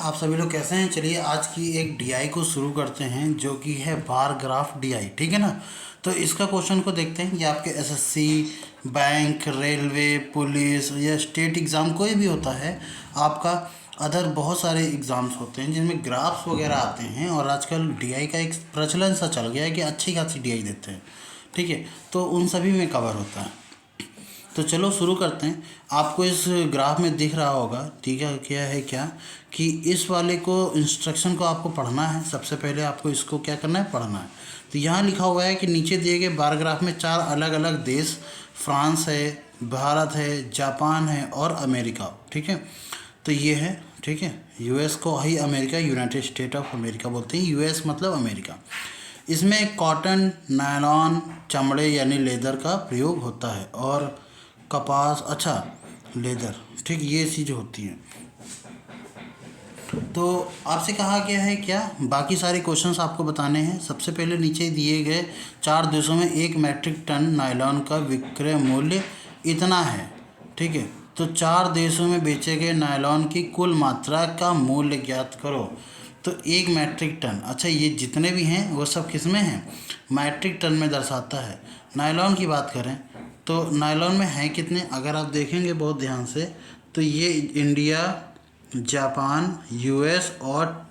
आप सभी लोग कैसे हैं। चलिए आज की एक डीआई को शुरू करते हैं जो कि है बार ग्राफ डीआई। ठीक है ना। तो इसका क्वेश्चन को देखते हैं। ये आपके एसएससी, बैंक, रेलवे, पुलिस या स्टेट एग्ज़ाम कोई भी होता है, आपका अदर बहुत सारे एग्ज़ाम्स होते हैं जिनमें ग्राफ्स वगैरह आते हैं। और आजकल डीआई का एक प्रचलन सा चल गया है कि अच्छी खासी डीआई देते हैं। ठीक है, तो उन सभी में कवर होता है। तो चलो शुरू करते हैं। आपको इस ग्राफ में दिख रहा होगा, ठीक है, क्या है क्या कि इस वाले को इंस्ट्रक्शन को आपको पढ़ना है। सबसे पहले आपको इसको क्या करना है, पढ़ना है। तो यहाँ लिखा हुआ है कि नीचे दिए गए बार ग्राफ में 4 अलग अलग देश, फ्रांस है, भारत है, जापान है और अमेरिका। ठीक है, तो ये है, ठीक है, यूएस को ही America, United State of America बोलते हैं। यूएस मतलब अमेरिका। इसमें कॉटन, नायलॉन, चमड़े यानी लेदर का प्रयोग होता है और कपास, अच्छा लेदर, ठीक, ये चीज़ होती है। तो आपसे कहा गया है क्या, बाकी सारे क्वेश्चंस आपको बताने हैं। सबसे पहले नीचे दिए गए 4 देशों में 1 मैट्रिक टन नायलॉन का विक्रय मूल्य इतना है। ठीक है, तो 4 देशों में बेचे गए नायलॉन की कुल मात्रा का मूल्य ज्ञात करो। तो 1 मैट्रिक टन, अच्छा ये जितने भी हैं वो सब किस में हैं, मैट्रिक टन में दर्शाता है। नायलॉन की बात करें तो नायलॉन में हैं कितने, अगर आप देखेंगे बहुत ध्यान से तो ये इंडिया, जापान, यूएस और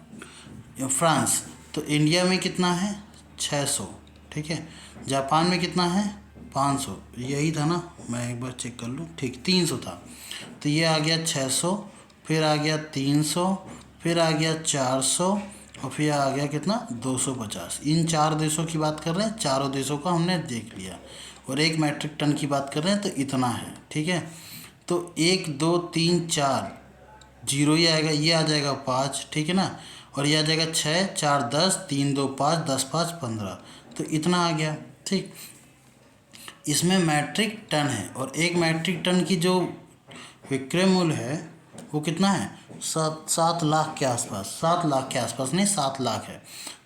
फ्रांस। तो इंडिया में कितना है 600, ठीक है, जापान में कितना है 500, यही था ना, मैं एक बार चेक कर लूँ, ठीक 300 था। तो ये आ गया 600, फिर आ गया 300, फिर आ गया 400 और फिर आ गया कितना 250। इन 4 देशों की बात कर रहे हैं, चारों देशों का हमने देख लिया। और 1 मैट्रिक टन की बात कर रहे हैं तो इतना है। ठीक है, तो 1 2 3 4 जीरो ही आएगा, ये आ जाएगा 5, ठीक है ना, और ये आ जाएगा 6 4 10, 3 2 5, 10 5 15, तो इतना आ गया। ठीक, इसमें मैट्रिक टन है और 1 मैट्रिक टन की जो विक्रय मूल्य है वो कितना है, 7 लाख के आसपास, 7 लाख के आसपास नहीं 7 लाख है।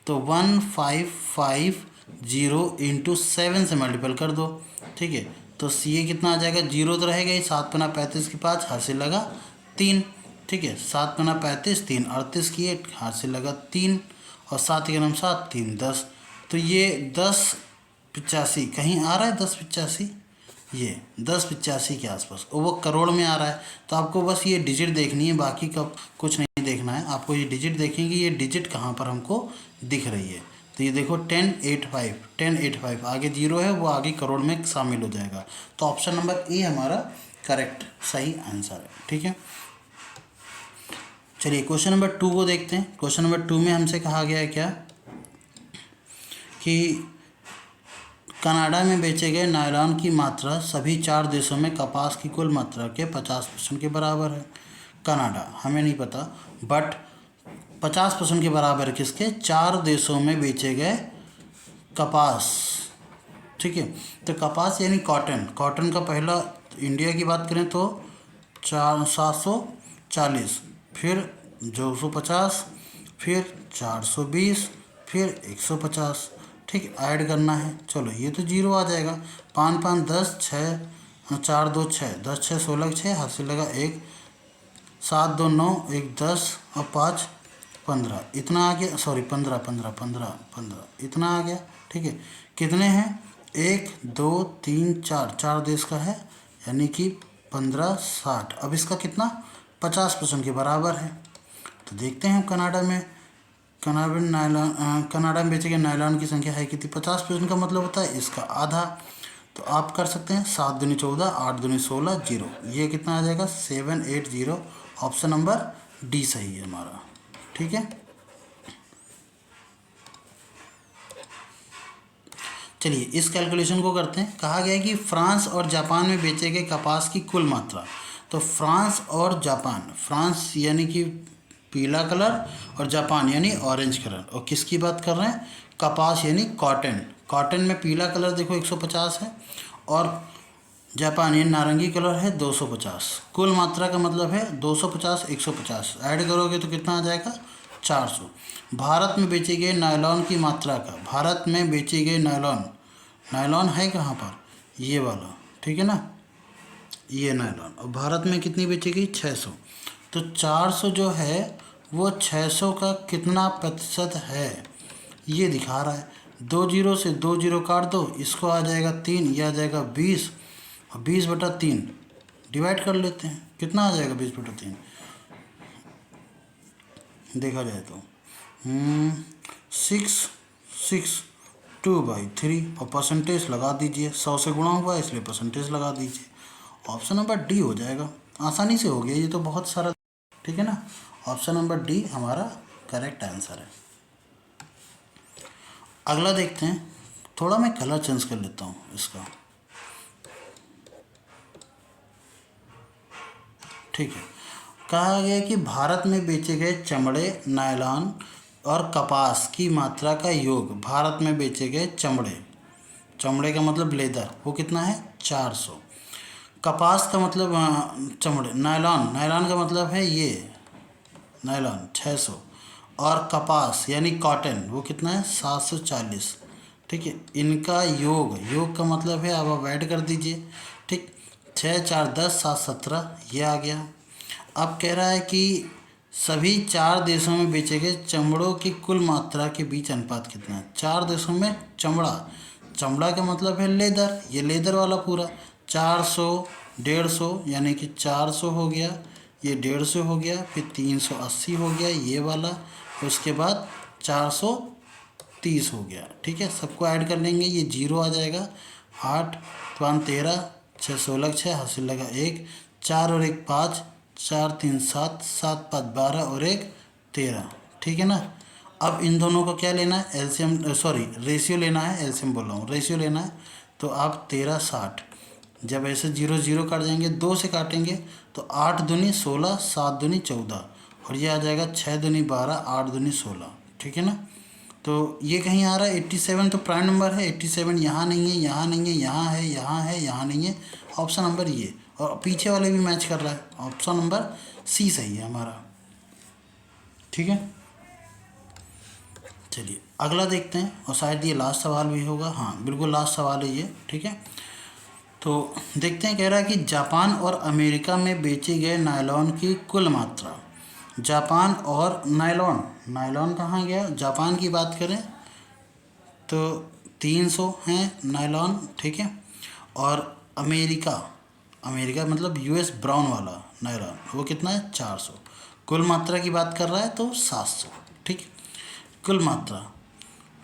तो 1550 इंटू 7 से मल्टीपल कर दो। ठीक है, तो ये कितना आ जाएगा, जीरो तो रहेगा ही, 7 पना 35 की 5, हाथ से लगा 3। ठीक है, 7 पना 35, 3 38 की 8, हाथ से लगा 3 और 7 के नाम 7, 3 10। तो ये 1085 कहीं आ रहा है, 1085, ये 1085 के आसपास, और वो करोड़ में आ रहा है। तो आपको बस ये डिजिट देखनी है, बाकी का कुछ नहीं देखना है। आपको ये डिजिट देखेंगे, ये डिजिट कहाँ पर हमको दिख रही है। तो ये देखो 1085, 1085 आगे जीरो है, वो आगे करोड़ में शामिल हो जाएगा। तो ऑप्शन नंबर ए हमारा करेक्ट सही आंसर है। ठीक है, चलिए क्वेश्चन नंबर 2 को देखते हैं। क्वेश्चन नंबर 2 में हमसे कहा गया है क्या कि कनाडा में बेचे गए नायलॉन की मात्रा सभी 4 देशों में कपास की कुल मात्रा के 50% के बराबर है। कनाडा हमें नहीं पता, बट 50% के बराबर है किसके, 4 देशों में बेचे गए कपास। ठीक है, तो कपास यानी कॉटन, कॉटन का पहला इंडिया की बात करें तो 740, फिर 250, फिर 420, फिर 150। ठीक, ऐड करना है। चलो ये तो जीरो आ जाएगा, 5 5 10, 6 4 2 6, 10 6 16, 6 हाथ से लगा 1, 7 2 9, 1 10 और 5 15, इतना आ गया, सॉरी 15 15 15 15, इतना आ गया। ठीक है, कितने हैं, 1 2 3 4, 4 देश का है, यानी कि 15 60। अब इसका कितना 50% के बराबर है। तो देखते हैं कनाडा में, कनाडा में बेचे गए नायलॉन की संख्या है कितनी, 50% का मतलब होता है इसका आधा। तो आप कर सकते हैं 7 दूनी 14, 8 दूनी 16, 0, ये कितना आ जाएगा 780। ऑप्शन नंबर डी सही है हमारा। ठीक है, चलिए इस कैलकुलेशन को करते हैं। कहा गया है कि फ्रांस और जापान में बेचे गए कपास की कुल मात्रा। तो फ्रांस और जापान, फ्रांस यानी कि पीला कलर और जापान यानी ऑरेंज कलर, और किसकी बात कर रहे हैं, कपास यानी कॉटन। कॉटन में पीला कलर देखो 150 है और जापान यानी नारंगी कलर है 250। कुल मात्रा का मतलब है 250 150, ऐड करोगे तो कितना आ जाएगा 400। भारत में बेचे गए नायलॉन की मात्रा का, भारत में बेचे गए नायलॉन, नायलॉन है कहाँ पर, ये वाला, ठीक है ना, ये नायलॉन, और भारत में कितनी बेची गई 600। तो 400 जो है वो 600 का कितना प्रतिशत है ये दिखा रहा है। 2 जीरो से 2 जीरो काट दो, इसको आ जाएगा 3, ये आ जाएगा 20, और 20/3 डिवाइड कर लेते हैं, कितना आ जाएगा 20/3 देखा जाए तो 662/3, और परसेंटेज लगा दीजिए, 100 से गुणा हुआ है इसलिए परसेंटेज लगा दीजिए। ऑप्शन नंबर डी हो जाएगा, आसानी से हो गया ये तो बहुत सारा, ठीक है ना। ऑप्शन नंबर डी हमारा करेक्ट आंसर है। अगला देखते हैं, थोड़ा मैं कलर चेंज कर लेता हूँ इसका, ठीक है। कहा गया कि भारत में बेचे गए चमड़े, नायलॉन और कपास की मात्रा का योग, भारत में बेचे गए चमड़े, चमड़े का मतलब लेदर, वो कितना है 400, कपास का मतलब चमड़े, नायलॉन, नायलॉन का मतलब है ये नायलॉन 600, और कपास यानी कॉटन वो कितना है 740, ठीक है। इनका योग, योग का मतलब है, अब ऐड कर दीजिए, ठीक, 6 4 10 7 17 ये आ गया। अब कह रहा है कि सभी 4 देशों में बेचे गए चमड़ों की कुल मात्रा के बीच अनुपात कितना है। 4 देशों में चमड़ा, चमड़ा का मतलब है लेदर, ये लेदर वाला पूरा 400 150 यानी कि 400 हो गया, ये 150 हो गया, फिर 380 हो गया ये वाला, उसके बाद 430 हो गया, ठीक है। सबको ऐड कर लेंगे, ये जीरो आ जाएगा, 8 5 13 6 16 6 हासिल लगा 1, 4 और 1 5, 4 3 7 7 5 12 और 1 13, ठीक है ना। अब इन दोनों को क्या लेना है, एलसीएम, सॉरी रेशियो लेना है, एलसीएम बोल रहा हूँ, रेशियो लेना है। तो आप 13 60, जब ऐसे 0 0 काट जाएंगे, 2 से काटेंगे तो 8 दूनी 16, 7 दूनी 14, और ये आ जाएगा 6 दूनी 12, 8 दूनी 16, ठीक है ना। तो ये कहीं आ रहा है 87, तो प्राइम नंबर है 87, यहाँ नहीं है, यहाँ नहीं है, यहाँ है, यहाँ है, यहाँ नहीं है, ऑप्शन नंबर ये, और पीछे वाले भी मैच कर रहा है, ऑप्शन नंबर सी सही है हमारा, ठीक है। चलिए अगला देखते हैं, और शायद ये लास्ट सवाल भी होगा, हाँ बिल्कुल लास्ट सवाल है ये, ठीक है। तो देखते हैं, कह रहा है कि जापान और अमेरिका में बेचे गए नायलॉन की कुल मात्रा, जापान और नायलॉन, नायलॉन कहाँ गया, जापान की बात करें तो 300 हैं नायलॉन, ठीक है। और अमेरिका, अमेरिका मतलब यूएस ब्राउन वाला नायलॉन, वो कितना है 400, कुल मात्रा की बात कर रहा है तो 700, ठीक। कुल मात्रा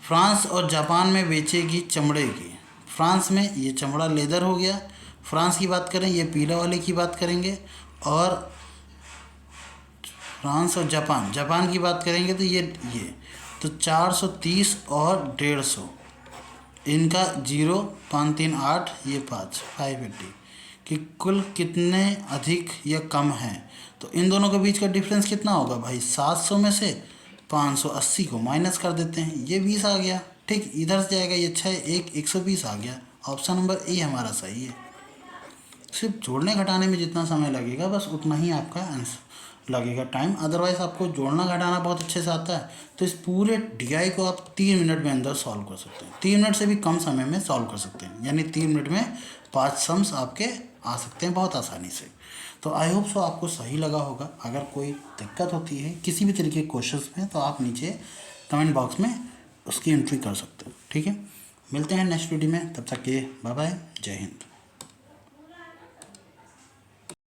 फ्रांस और जापान में बेचेगी चमड़े की, फ्रांस में ये चमड़ा लेदर हो गया, फ्रांस की बात करें, ये पीला वाले की बात करेंगे, और फ्रांस और जापान, जापान की बात करेंगे तो ये तो 430 और 150, इनका 0 5 3 8 ये 5 580 कि कुल कितने अधिक या कम हैं। तो इन दोनों के बीच का डिफरेंस कितना होगा भाई, 700 में से 580 को माइनस कर देते हैं, ये 20 आ गया, ठीक। इधर से जाएगा ये 6 1 120 आ गया, ऑप्शन नंबर ए हमारा सही है। सिर्फ जोड़ने घटाने में जितना समय लगेगा बस उतना ही आपका आंसर लगेगा टाइम, अदरवाइज़ आपको जोड़ना घटाना बहुत अच्छे से आता है। तो इस पूरे डीआई को आप 3 मिनट में अंदर सॉल्व कर सकते हैं, 3 मिनट से भी कम समय में सॉल्व कर सकते हैं, यानी 3 मिनट में 5 सम्स आपके आ सकते हैं बहुत आसानी से। तो आई होप सो आपको सही लगा होगा। अगर कोई दिक्कत होती है किसी भी तरीके के क्वेश्चंस में तो आप नीचे कमेंट बॉक्स में उसकी एंट्री कर सकते हो, ठीक है। मिलते हैं नेक्स्ट वीडियो में, तब तक के बाय बाय, जय हिंद।